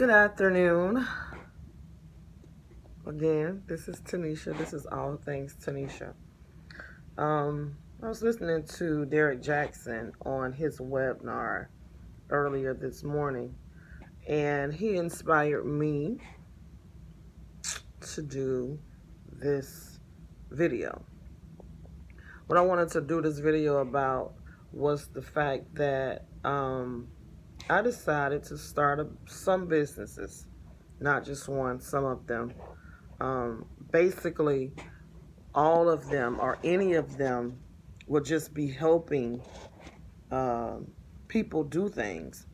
Good afternoon. Again, this is Tanisha. This is All Things Tinishia. I was listening to Derek Jackson on his webinar earlier this morning, and he inspired me to do this video. What I wanted to do this video about was the fact that I decided to start some businesses, not just one, some of them. Basically, all of them or any of them will just be helping people do things.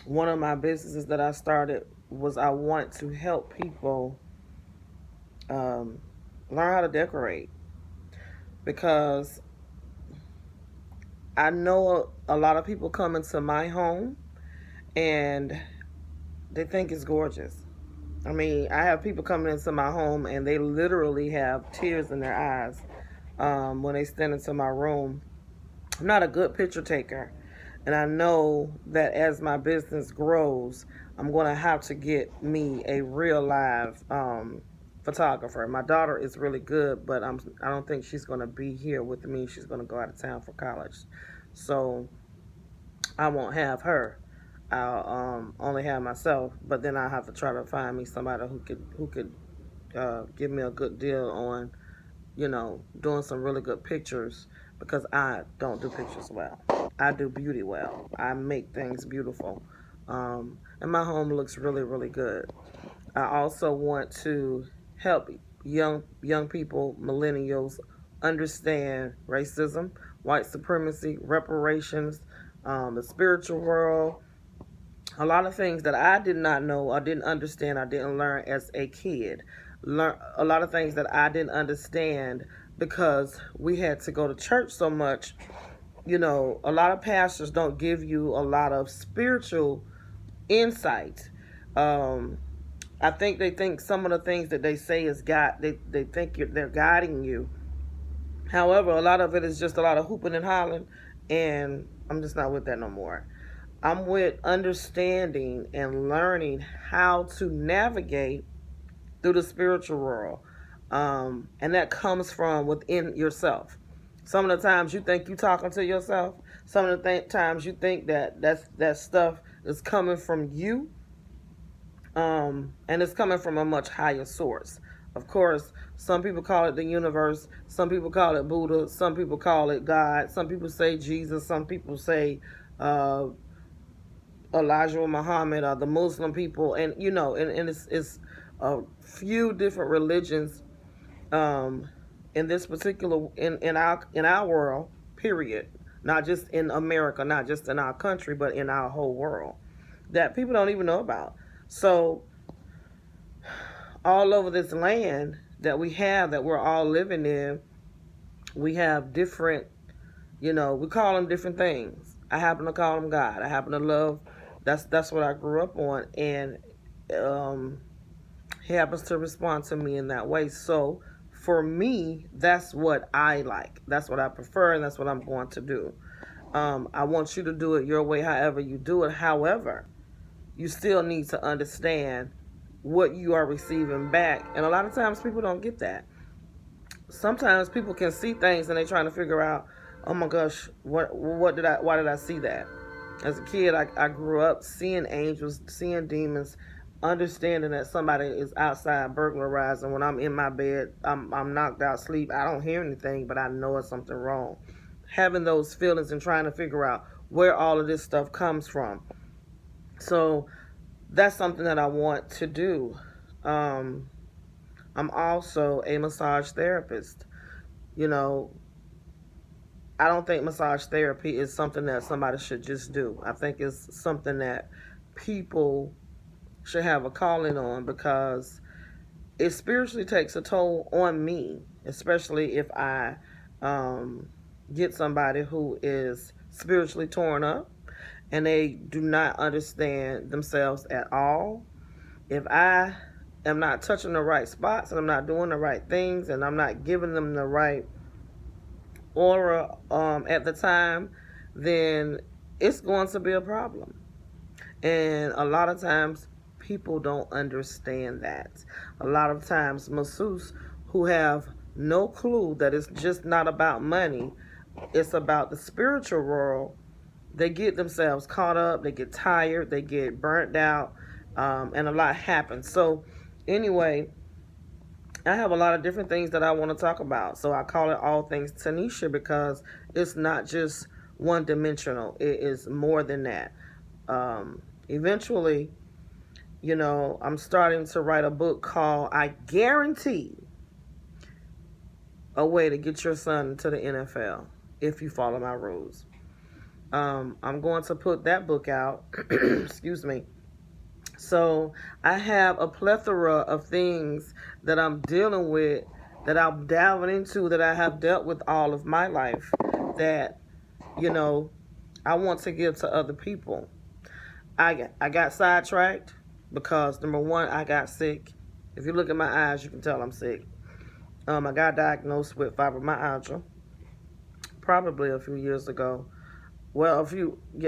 One of my businesses that I started was I want to help people learn how to decorate, because I know a lot of people come into my home and they think it's gorgeous. I mean, I have people coming into my home and they literally have tears in their eyes when they stand into my room. I'm not a good picture taker, and I know that as my business grows, I'm going to have to get me a real live photographer. My daughter is really good, but I don't think she's going to be here with me. She's going to go out of town for college, so I won't have her. I'll only have myself, but then I'll have to try to find me somebody who could give me a good deal on, doing some really good pictures, because I don't do pictures well. I do beauty well. I make things beautiful. And my home looks really, really good. I also want to help young people, millennials, understand racism, white supremacy, reparations, the spiritual world. A lot of things that I did not know, I didn't understand, I didn't learn as a kid. A lot of things that I didn't understand because we had to go to church so much. A lot of pastors don't give you a lot of spiritual insight. I think they think some of the things that they say is God. They think they're guiding you. However, a lot of it is just a lot of hooping and hollering, and I'm just not with that no more. I'm with understanding and learning how to navigate through the spiritual world. And that comes from within yourself. Some of the times you think you're talking to yourself. Some of the times you think that stuff is coming from you. And it's coming from a much higher source. Of course, some people call it the universe. Some people call it Buddha. Some people call it God. Some people say Jesus. Some people say Elijah or Muhammad, or the Muslim people, and and it's a few different religions in this particular in our world, period. Not just in America, not just in our country, but in our whole world, that people don't even know about. So all over this land that we have, that we're all living in, we have different, we call them different things. I happen to call them God. I happen to love. That's what I grew up on, and he happens to respond to me in that way. So for me, that's what I like. That's what I prefer, and that's what I'm going to do. I want you to do it your way, however you do it. However, you still need to understand what you are receiving back, and a lot of times people don't get that. Sometimes people can see things and they're trying to figure out, oh my gosh, why did I see that? As a kid, I grew up seeing angels, seeing demons, understanding that somebody is outside burglarizing. When I'm in my bed, I'm knocked out asleep. I don't hear anything, but I know it's something wrong. Having those feelings and trying to figure out where all of this stuff comes from. So that's something that I want to do. I'm also a massage therapist. I don't think massage therapy is something that somebody should just do. I think it's something that people should have a calling on, because it spiritually takes a toll on me, especially if I get somebody who is spiritually torn up and they do not understand themselves at all. If I am not touching the right spots and I'm not doing the right things and I'm not giving them the right aura at the time, then it's going to be a problem. And a lot of times people don't understand that. A lot of times masseuses who have no clue that it's just not about money, it's about the spiritual world, they get themselves caught up, they get tired, they get burnt out, and a lot happens. So, anyway, I have a lot of different things that I want to talk about. So, I call it All Things Tanisha because it's not just one dimensional, it is more than that. Eventually, I'm starting to write a book called I Guarantee a Way to Get Your Son into the NFL if you follow my rules. I'm going to put that book out. Excuse me. So I have a plethora of things that I'm dealing with, that I'm delving into, that I have dealt with all of my life, that, I want to give to other people. I got sidetracked because, number one, I got sick. If you look at my eyes, you can tell I'm sick. I got diagnosed with fibromyalgia probably a few years ago. Well,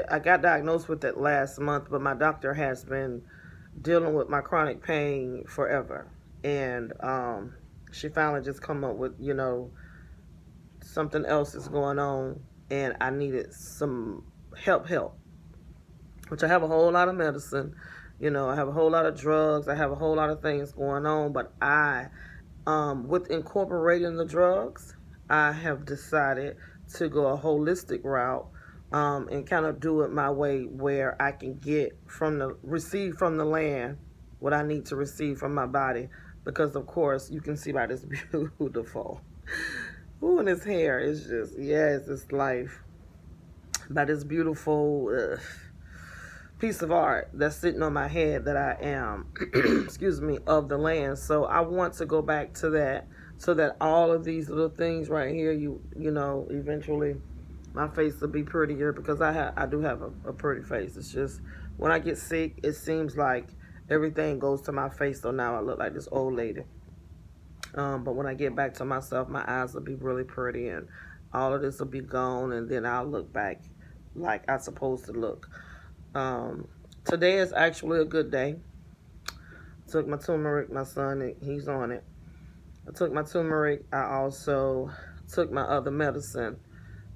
I got diagnosed with it last month, but my doctor has been dealing with my chronic pain forever. And she finally just come up with, something else is going on, and I needed some help, which I have a whole lot of medicine. I have a whole lot of drugs. I have a whole lot of things going on, but with incorporating the drugs, I have decided to go a holistic route, and kind of do it my way, where I can receive from the land what I need to receive from my body. Because of course you can see by this beautiful, ooh, and his hair is just, yes, it's life. By this beautiful piece of art that's sitting on my head that I am, excuse me, of the land. So I want to go back to that, so that all of these little things right here, eventually my face will be prettier, because I do have a pretty face. It's just when I get sick, it seems like everything goes to my face. So now I look like this old lady. But when I get back to myself, my eyes will be really pretty, and all of this will be gone, and then I'll look back like I'm supposed to look. Today is actually a good day. Took my turmeric, my son, he's on it. I took my turmeric. I also took my other medicine.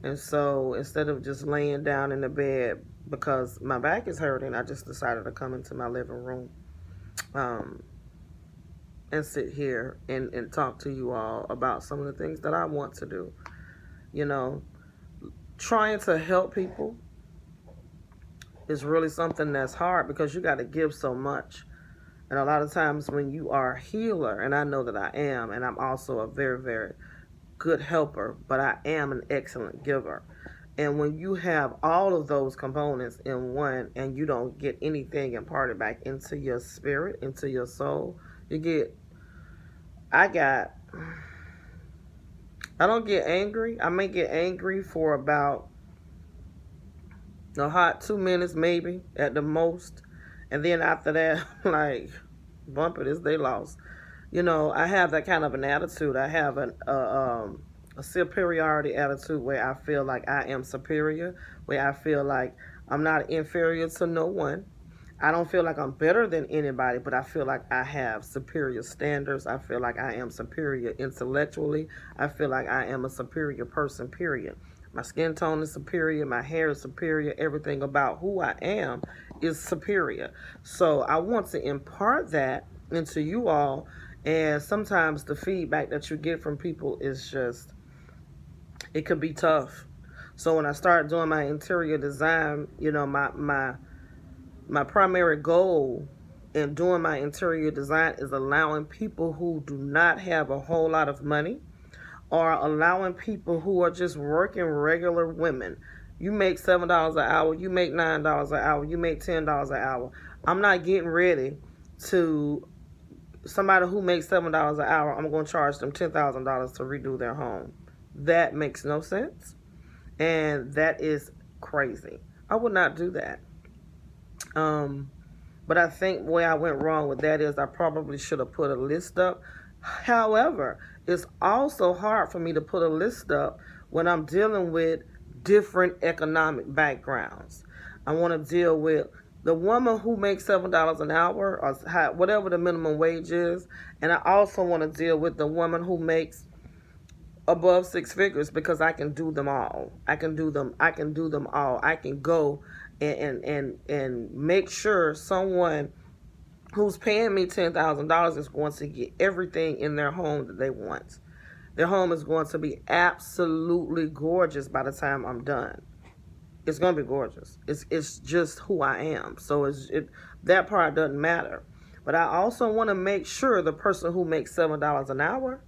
And so instead of just laying down in the bed because my back is hurting, I just decided to come into my living room, and sit here and talk to you all about some of the things that I want to do. Trying to help people is really something that's hard, because you got to give so much. And a lot of times when you are a healer, and I know that I am, and I'm also a very, very good helper, but I am an excellent giver. And when you have all of those components in one, and you don't get anything imparted back into your spirit, into your soul, I don't get angry. I may get angry for about a hot 2 minutes, maybe at the most. And then after that, like, bumper this, they lost. I have that kind of an attitude. I have a superiority attitude, where I feel like I am superior, where I feel like I'm not inferior to no one. I don't feel like I'm better than anybody, but I feel like I have superior standards. I feel like I am superior intellectually. I feel like I am a superior person, period. My skin tone is superior. My hair is superior. Everything about who I am is superior. So I want to impart that into you all. And sometimes the feedback that you get from people is just, it can be tough. So when I started doing my interior design, my primary goal in doing my interior design is allowing people who do not have a whole lot of money, or allowing people who are just working regular women. You make $7 an hour, you make $9 an hour, you make $10 an hour. I'm not getting ready to, somebody who makes $7 an hour, I'm going to charge them $10,000 to redo their home. That makes no sense. And that is crazy. I would not do that. But I think where I went wrong with that is I probably should have put a list up. However, it's also hard for me to put a list up when I'm dealing with different economic backgrounds. I want to deal with the woman who makes $7 an hour or whatever the minimum wage is, and I also want to deal with the woman who makes above six figures, because I can do them all. I can do them. I can do them all. I can go and make sure someone who's paying me $10,000 is going to get everything in their home that they want. Their home is going to be absolutely gorgeous by the time I'm done. It's going to be gorgeous. It's just who I am. So that part doesn't matter. But I also want to make sure the person who makes $7 an hour,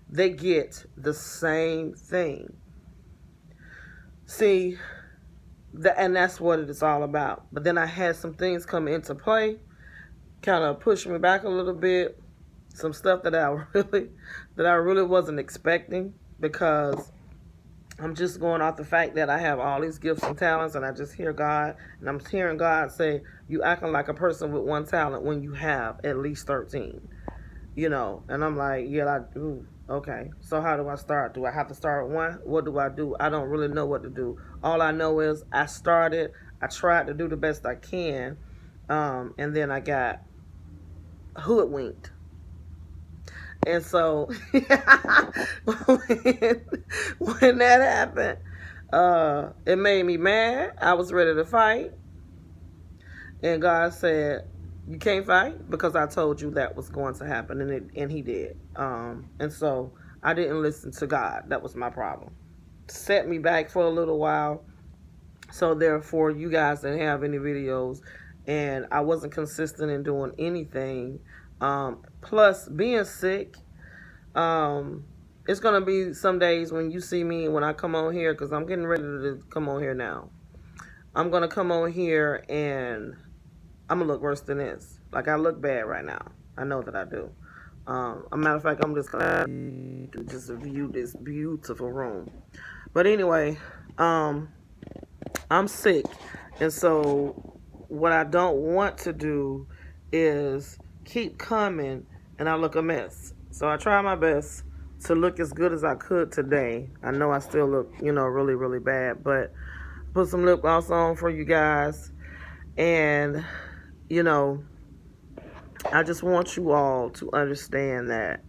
they get the same thing. See, and that's what it is all about. But then I had some things come into play, kind of pushed me back a little bit. Some stuff that I really wasn't expecting, because I'm just going off the fact that I have all these gifts and talents, and I just hear God, and I'm hearing God say, you acting like a person with one talent when you have at least 13, and I'm like, yeah, I do. Okay, so how do I start? Do I have to start with one? What do I do? I don't really know what to do. All I know is I started, I tried to do the best I can, and then I got hoodwinked. And so when that happened, it made me mad. I was ready to fight. And God said, you can't fight because I told you that was going to happen. And he did. And so I didn't listen to God. That was my problem. Set me back for a little while. So therefore, you guys didn't have any videos. And I wasn't consistent in doing anything. Plus, being sick, it's going to be some days when you see me when I come on here, because I'm getting ready to come on here now. I'm going to come on here and I'm going to look worse than this. Like, I look bad right now. I know that I do. A matter of fact, I'm just going to just view this beautiful room. But anyway, I'm sick. And so what I don't want to do is keep coming and I look a mess. So I try my best to look as good as I could today. I know I still look, really, really bad, but put some lip gloss on for you guys. And, I just want you all to understand that,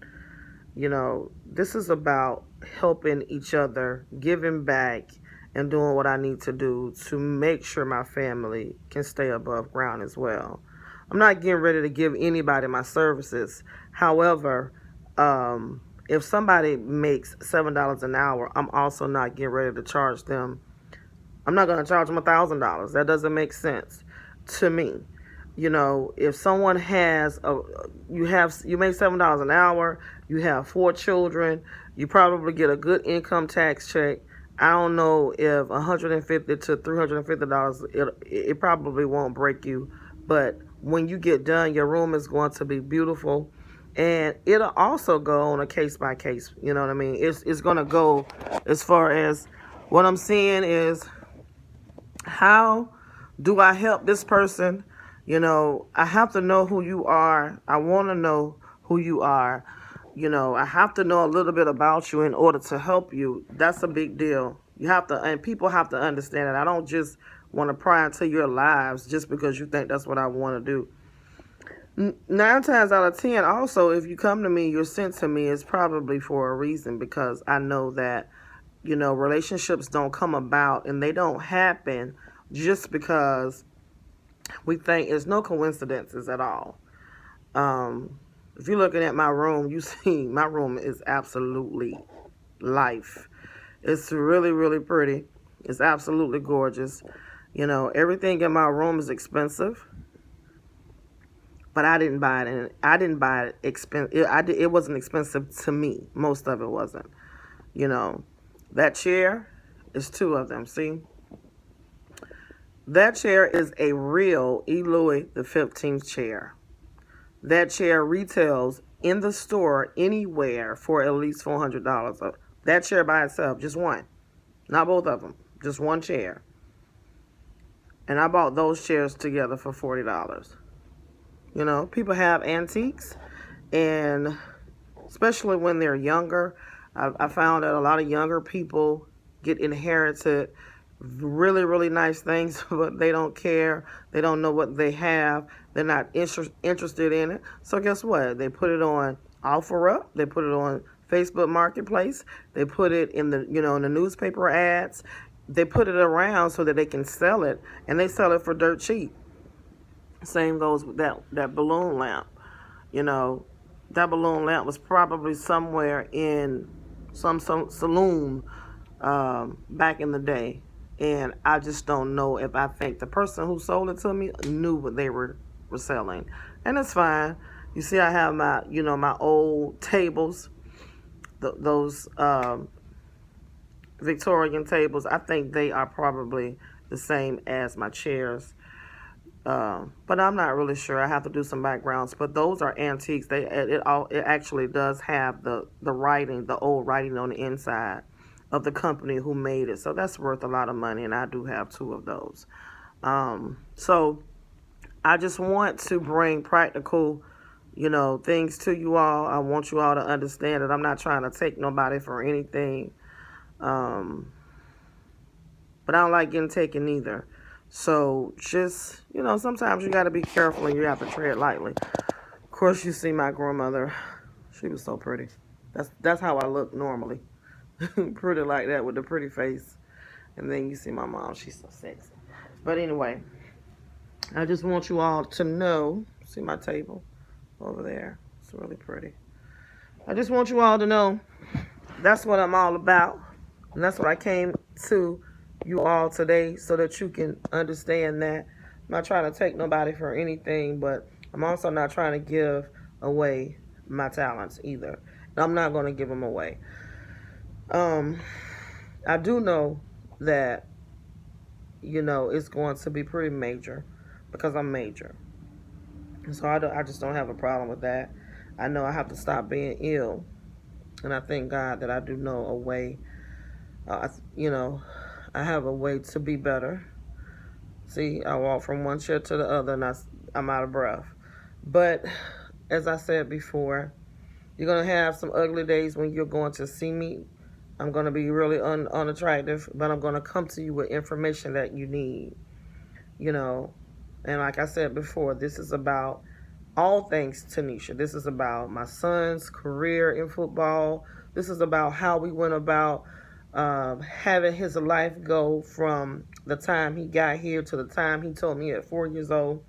this is about helping each other, giving back, and doing what I need to do to make sure my family can stay above ground as well. I'm not getting ready to give anybody my services. However, if somebody makes $7 an hour, I'm also not getting ready to charge them. I'm not going to charge them $1,000. That doesn't make sense to me. If someone has you make $7 an hour, you have 4 children, you probably get a good income tax check. I don't know if $150 to $350, it probably won't break you. But when you get done, your room is going to be beautiful. And it'll also go on a case by case. You know what I mean? It's going to go as far as what I'm seeing is, how do I help this person? I have to know who you are. I want to know who you are. I have to know a little bit about you in order to help you. That's a big deal. You have to, and people have to understand it. I don't just want to pry into your lives just because you think that's what I want to do. 9 times out of 10, also, if you come to me, you're sent to me, it's probably for a reason, because I know that, relationships don't come about and they don't happen just because we think. It's no coincidences at all. If you're looking at my room, you see my room is absolutely life. It's really, really pretty. It's absolutely gorgeous. Everything in my room is expensive. But I didn't buy it, and I didn't buy it expensive. It wasn't expensive to me. Most of it wasn't. That chair is 2 of them. See, that chair is a real E. Louis the 15th chair. That chair retails in the store anywhere for at least $400. That chair by itself, just one, not both of them, just one chair. And I bought those chairs together for $40. People have antiques, and especially when they're younger, I found that a lot of younger people get inherited really, really nice things, but they don't care. They don't know what they have. They're not interested in it. So guess what? They put it on OfferUp. They put it on Facebook Marketplace. They put it in the in the newspaper ads. They put it around so that they can sell it, and they sell it for dirt cheap. Same goes with that balloon lamp. You know, that balloon lamp was probably somewhere in some saloon back in the day. And I just don't know if I think the person who sold it to me knew what they were selling. And it's fine. You see, I have my old tables, those Victorian tables. I think they are probably the same as my chairs. But I'm not really sure. I have to do some backgrounds. But those are antiques. It actually does have the writing, the old writing on the inside of the company who made it. So that's worth a lot of money, and I do have two of those. So I just want to bring practical, things to you all. I want you all to understand that I'm not trying to take nobody for anything. But I don't like getting taken either. So just, sometimes you got to be careful and you have to tread lightly. Of course, you see my grandmother. She was so pretty. That's how I look normally. Pretty like that with the pretty face. And then you see my mom. She's so sexy. But anyway, I just want you all to know. See my table over there? It's really pretty. I just want you all to know that's what I'm all about. And that's what I came to you all today so that you can understand that. I'm not trying to take nobody for anything, but I'm also not trying to give away my talents either. And I'm not going to give them away. I do know that, it's going to be pretty major because I'm major. So I just don't have a problem with that. I know I have to stop being ill. And I thank God that I do know a way, I have a way to be better. See, I walk from one chair to the other and I'm out of breath. But as I said before, you're going to have some ugly days when you're going to see me. I'm going to be really unattractive, but I'm going to come to you with information that you need, And like I said before, this is about all things Tinishia. This is about my son's career in football. This is about how we went about having his life go from the time he got here to the time he told me at 4 years old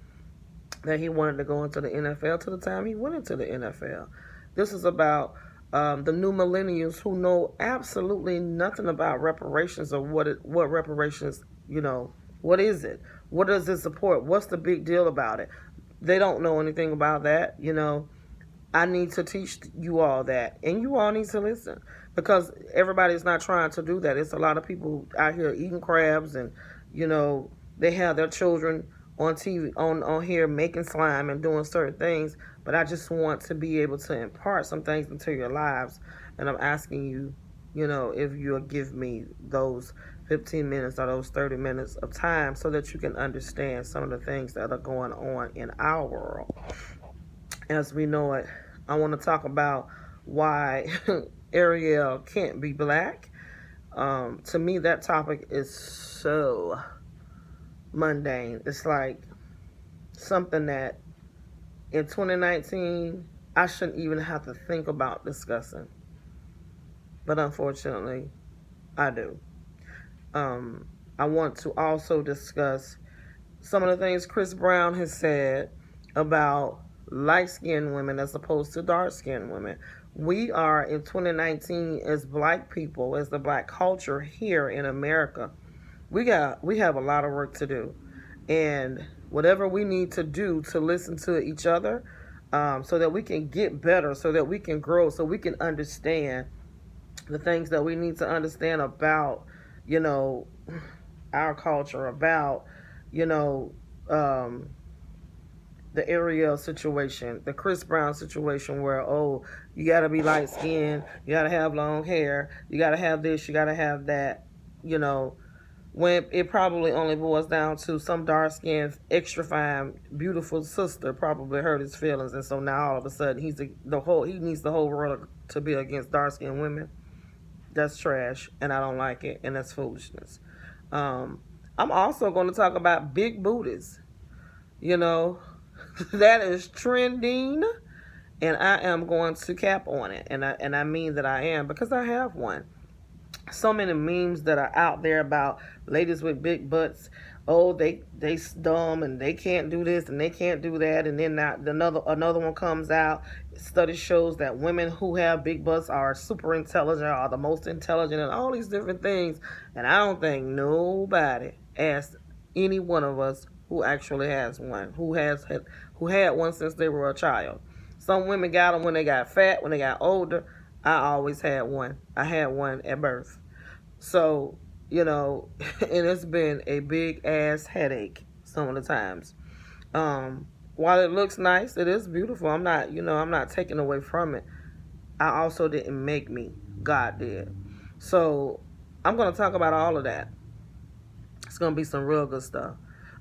that he wanted to go into the NFL to the time he went into the NFL. This is about the new millennials who know absolutely nothing about reparations or what reparations, what is it? What does it support? What's the big deal about it? They don't know anything about that, I need to teach you all that, and you all need to listen because everybody's not trying to do that. It's a lot of people out here eating crabs, and they have their children on TV, on here making slime and doing certain things. But I just want to be able to impart some things into your lives, and I'm asking you, if you'll give me those 15 minutes or those 30 minutes of time so that you can understand some of the things that are going on in our world as we know it. I want to talk about why Ariel can't be black. To me, that topic is so mundane. It's like something that in 2019 I shouldn't even have to think about discussing. But unfortunately, I do. I want to also discuss some of the things Chris Brown has said about light-skinned women as opposed to dark-skinned women. We are in 2019 as black people, as the black culture here in America. We have a lot of work to do, and whatever we need to do to listen to each other, so that we can get better, so that we can grow, so we can understand the things that we need to understand about, our culture, about, the Ariel situation, the Chris Brown situation where, you got to be light skinned, you got to have long hair, you got to have this, you got to have that, when it probably only boils down to some dark skinned, extra fine, beautiful sister probably hurt his feelings. And so now all of a sudden he needs the whole world to be against dark skinned women. That's trash, and I don't like it, and that's foolishness. I'm also going to talk about big booties. You know, that is trending, and I am going to cap on it. And I mean that I am, because I have one. So many memes that are out there about ladies with big butts. Oh, they dumb and they can't do this and they can't do that. And then now another one comes out. Study shows that women who have big butts are super intelligent, are the most intelligent, and all these different things. And I don't think nobody asked any one of us who actually has one, who had one since they were a child. Some women got them when they got fat, when they got older. I always had one. I had one at birth. So, and it's been a big ass headache some of the times. While it looks nice, it is beautiful. I'm not taking away from it. I also didn't make me. God did. So, I'm going to talk about all of that. It's going to be some real good stuff.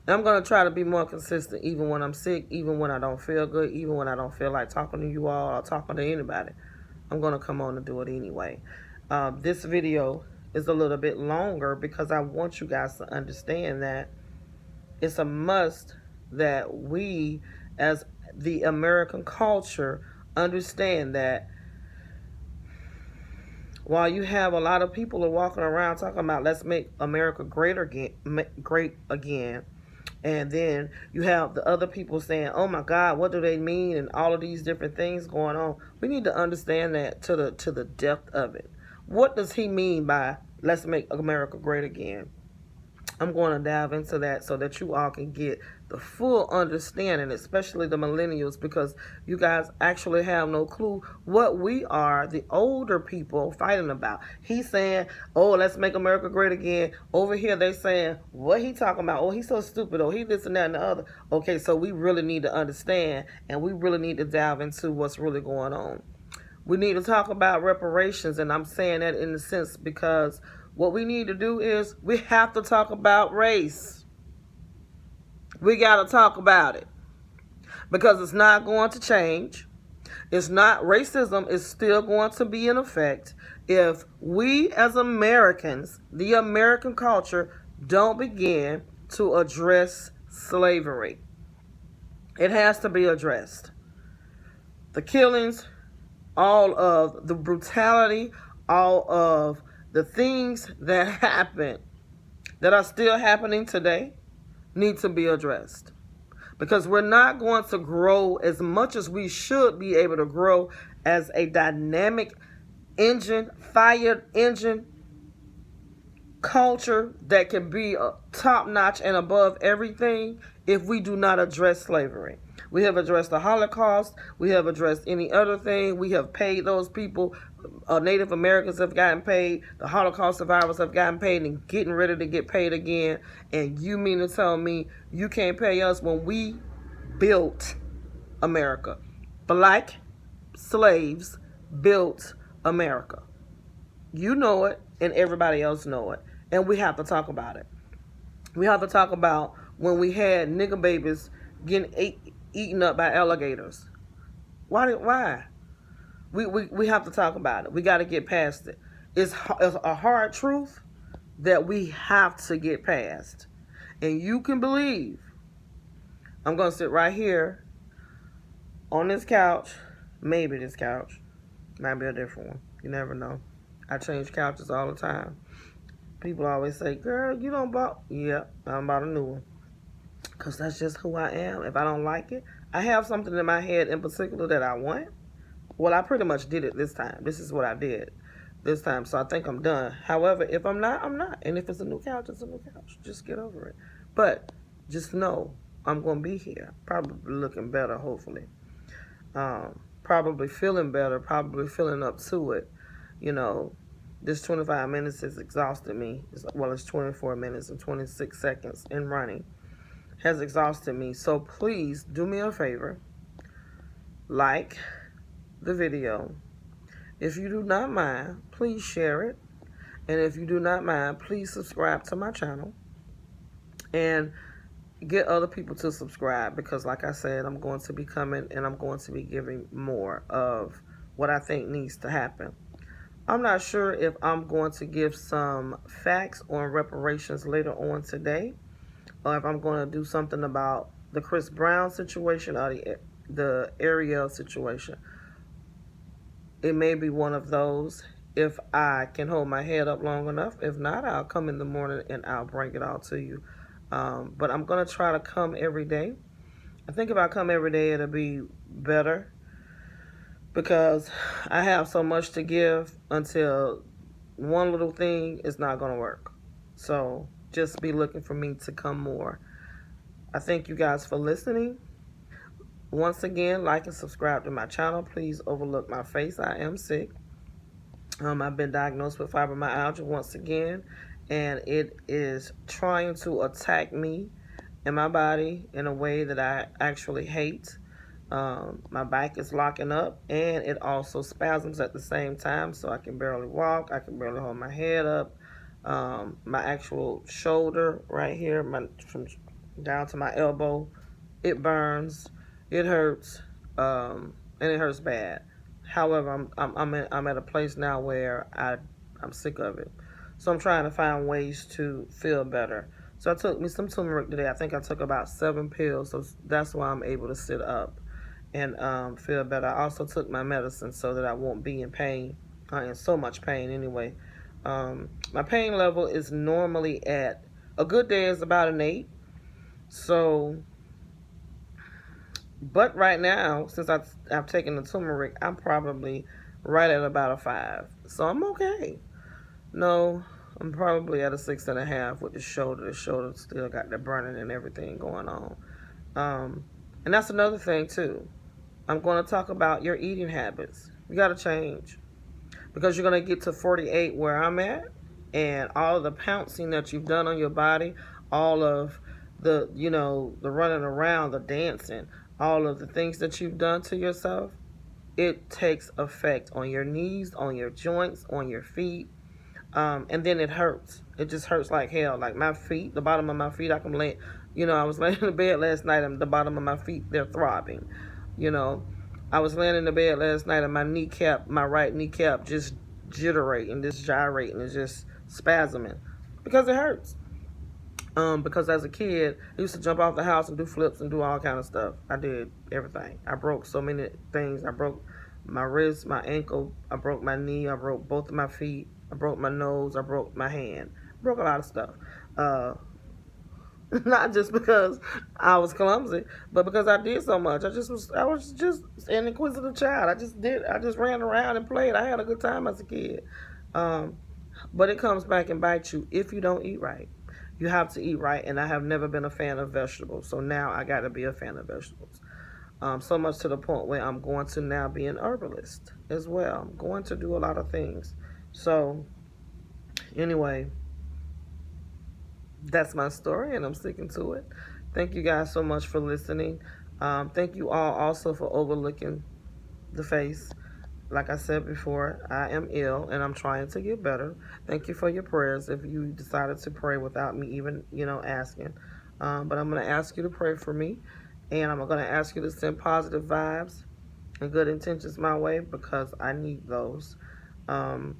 And I'm going to try to be more consistent even when I'm sick, even when I don't feel good, even when I don't feel like talking to you all or talking to anybody. I'm going to come on and do it anyway. This video is a little bit longer because I want you guys to understand that it's a must that we, as the American culture, understand that while you have a lot of people are walking around talking about let's make America great again, and then you have the other people saying, oh my God, what do they mean? And all of these different things going on. We need to understand that to the depth of it. What does he mean by let's make America great again? I'm going to dive into that so that you all can get the full understanding, especially the millennials, because you guys actually have no clue what we are, the older people, fighting about. He's saying, oh, let's make America great again. Over here, they saying, what he talking about? Oh, he's so stupid. Oh, he this and that and the other. Okay, so we really need to understand, and we really need to dive into what's really going on. We need to talk about reparations, and I'm saying that in the sense because what we need to do is we have to talk about race. We got to talk about it because it's not going to change. Racism is still going to be in effect if we as Americans, the American culture, don't begin to address slavery. It has to be addressed. The killings, all of the brutality, all of the things that happen, that are still happening today, need to be addressed. Because we're not going to grow as much as we should be able to grow as a dynamic engine, fired engine culture that can be top-notch and above everything if we do not address slavery. We have addressed the Holocaust. We have addressed any other thing. We have paid those people. Native Americans have gotten paid. The Holocaust survivors have gotten paid and getting ready to get paid again. And you mean to tell me you can't pay us when we built America? Black slaves built America. You know it, and everybody else know it. And we have to talk about it. We have to talk about when we had nigger babies getting eaten up by alligators. Why? We have to talk about it. We got to get past it. It's a hard truth that we have to get past. And you can believe I'm going to sit right here on this couch, maybe this couch, might be a different one. You never know. I change couches all the time. People always say, girl, you don't bought. Yeah, I'm about a new one. Because that's just who I am. If I don't like it, I have something in my head in particular that I want. Well, I pretty much did it this time. This is what I did this time. So I think I'm done. However, if I'm not, I'm not. And if it's a new couch, it's a new couch. Just get over it. But just know I'm going to be here. Probably looking better, hopefully. Probably feeling better. Probably feeling up to it. This 25 minutes has exhausted me. Well, it's 24 minutes and 26 seconds in running. Has exhausted me. So please do me a favor. Like the video. If you do not mind, please share it. And if you do not mind, please subscribe to my channel. And get other people to subscribe. Because like I said, I'm going to be coming and I'm going to be giving more of what I think needs to happen. I'm not sure if I'm going to give some facts on reparations later on today, or if I'm going to do something about the Chris Brown situation or the Ariel situation. It may be one of those if I can hold my head up long enough. If not, I'll come in the morning and I'll bring it all to you. But I'm going to try to come every day. I think if I come every day, it'll be better because I have so much to give until one little thing is not going to work. So just be looking for me to come more. I thank you guys for listening. Once again, like and subscribe to my channel. Please overlook my face. I am sick. I've been diagnosed with fibromyalgia once again, and it is trying to attack me and my body in a way that I actually hate. My back is locking up, and it also spasms at the same time, so I can barely walk. I can barely hold my head up. My actual shoulder right here, from down to my elbow, it burns, it hurts, and it hurts bad. However, I'm at a place now where I'm sick of it, so I'm trying to find ways to feel better. So I took me some turmeric today. I think I took about 7 pills, so that's why I'm able to sit up and feel better. I also took my medicine so that I won't be in pain, in so much pain anyway. My pain level is normally at, a good day is about an 8. So, but right now, since I've taken the turmeric, I'm probably right at about a 5. So I'm okay. No, I'm probably at a 6.5 with the shoulder. The shoulder still got the burning and everything going on. And that's another thing too. I'm going to talk about your eating habits. You got to change because you're going to get to 48 where I'm at, and all of the pouncing that you've done on your body, all of the, the running around, the dancing, all of the things that you've done to yourself, it takes effect on your knees, on your joints, on your feet. And then it hurts. It just hurts like hell. Like my feet, the bottom of my feet, I can lay, I was laying in the bed last night and the bottom of my feet, they're throbbing. I was laying in the bed last night and my right kneecap just jitterating, just gyrating, and just spasming because it hurts. Because as a kid, I used to jump off the house and do flips and do all kind of stuff. I did everything. I broke so many things. I broke my wrist, my ankle. I broke my knee. I broke both of my feet. I broke my nose. I broke my hand. I broke a lot of stuff. Not just because I was clumsy, but because I did so much. I was just an inquisitive child. I just ran around and played. I had a good time as a kid. But it comes back and bites you if you don't eat right. You have to eat right, and I have never been a fan of vegetables, so now I got to be a fan of vegetables. So much to the point where I'm going to now be an herbalist as well. I'm going to do a lot of things. So, anyway, that's my story, and I'm sticking to it. Thank you guys so much for listening. Thank you all also for overlooking the face. Like I said before, I am ill and I'm trying to get better. Thank you for your prayers if you decided to pray without me even, asking. But I'm going to ask you to pray for me, and I'm going to ask you to send positive vibes and good intentions my way because I need those. And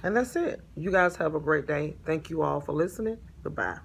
that's it. You guys have a great day. Thank you all for listening. Goodbye.